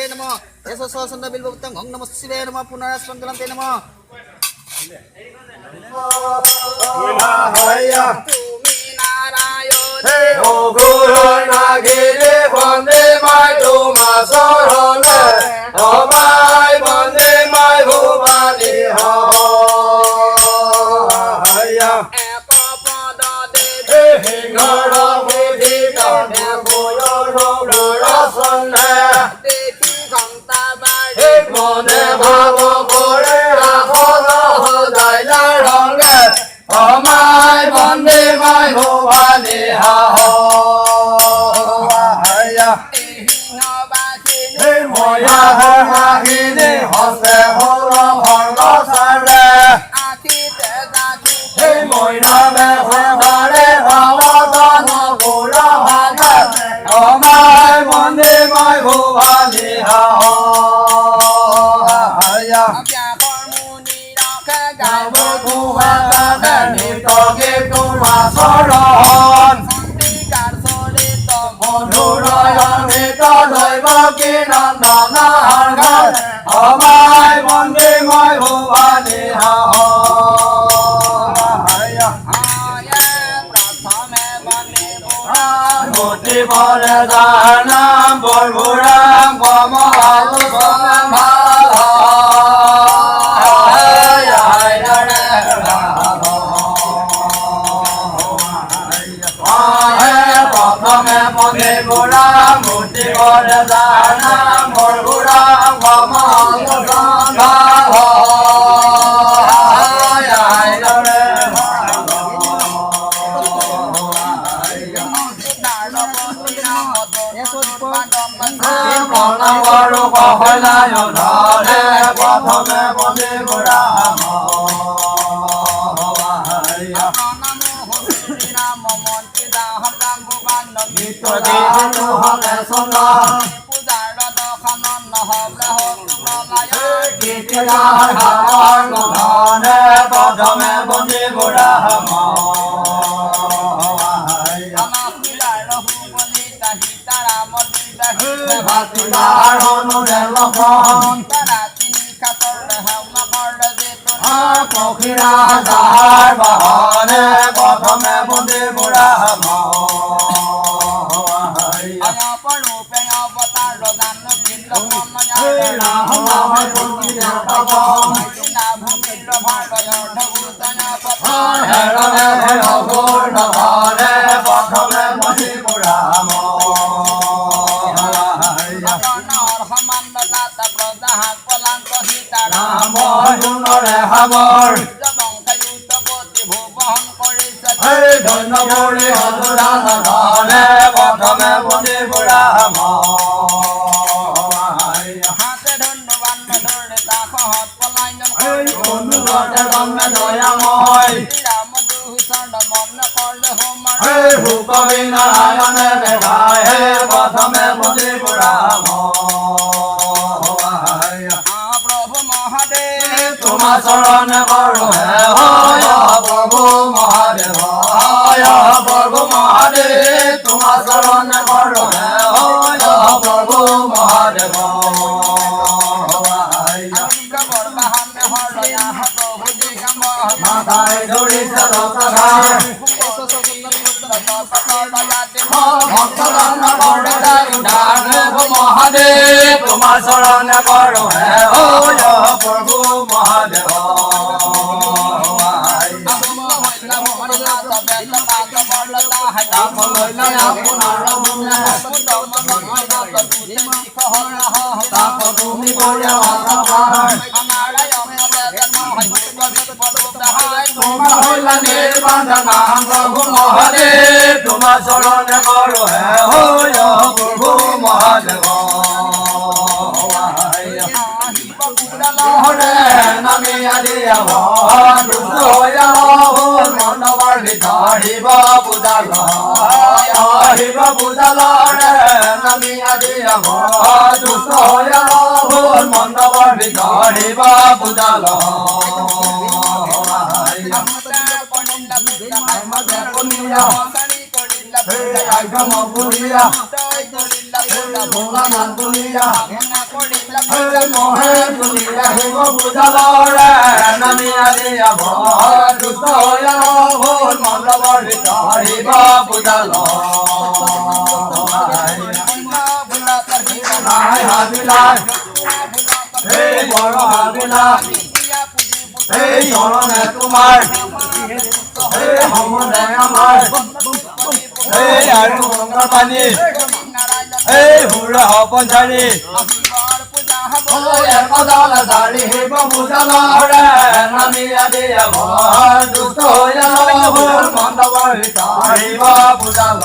नमः यशो सहसंद बिल्वक्तं ओं नमः शिवाय नमः पुनरास्पन्दनते नमः তুমি নারায়ণ ও গুরু নাগিরে বন্দে মাই তোমা শরণে ও মাই বন্দে মাই ভুবানী হয়া এক পদ দেবে হিংহর বুদ্ধি কানে গুরু রসনে দেখি ঘন্টা বাড়ি মনে ভাব করে রাখো দাইলা রঙে ও মাই বন্দে মাই ভুবানী হয়া সিংহবাসিনী ময়া হাগিনী হসে হল ভর্গ সারে আখিতে দাখি ময়নামে হরে ভবতন গুর ভাগে অমায় মন্দি মায় ভুবানী হয়া ব্যাকর মুনি রাখে গাব ভুবা বাগে নিত তোমা শরণ সন্ধিকার চরিত মধুরয়ন নিত দৈব কি নন্দন হর অমায় মন্দি মায় ভুবানী হয়া প্রথমে বনে মূর্তি পরে দানাম বলবুরাম কমল প্রথমে মনে বুড়াম মূর্তি পরে দানাম বলবুরাম কমল গরু কহলায় ধরে প্রথমে বন্দে বুড়াম হলে সোনা ধরে প্রথমে বন্দে বুড়াম ভাতিদার হনুরে লক্ষণ পক্ষীরা যাহার বাহনে প্রথমে বন্দে বুড়াম প্রথমে বন্দে বুড়াম জুনরে হাবর ধন্য বড়ি হজুরান ধরে প্রথমে বন্দে বুড়াম দয়াময় কবি নারায়ণে দেখায় প্রথমে বন্দে বুড়াম তোমার চরণ করো হয় প্রভু মহাদেব হয় প্রভু মহাদেব তোমার চরণ করো হয় প্রভু মহাদেব মাথায় ধরিছে মহাদেব তোমার চরণ করো প্রভু মহাদেব তুমি তোমার হইলা নির্বান্ধনা প্রভু মহাদেব তোমার চরণ করো প্রভু মহাদেব হরে নামি আদিয়া দুষ্ট হইয়া মনবার ভিতর হিব বুঝাল হিব বুঝাল রে নামি আদিয়া দুষ্ট হইয়া মনবার ভিতর হিব বুঝাল মহে তুলি আহিব বুজালৰে নামি আদি আভৰ দুষ্ট হৈ ভুল মণ্ডপৰ ভিতৰ শিৱ বুজাল নাই হাবিলা এই বৰ হাবিলা এই চৰণে তোমাৰ এই সমদে আমাৰ এই আৰু গংগা পানী এই হুৰা পঞ্চাৰী একদল জাৰি শিৱ বুজালৰে নামি আদি আভৰ দুষ্ট হৈ ভুল মণ্ডপৰ ভিতৰ শিৱ বুজাল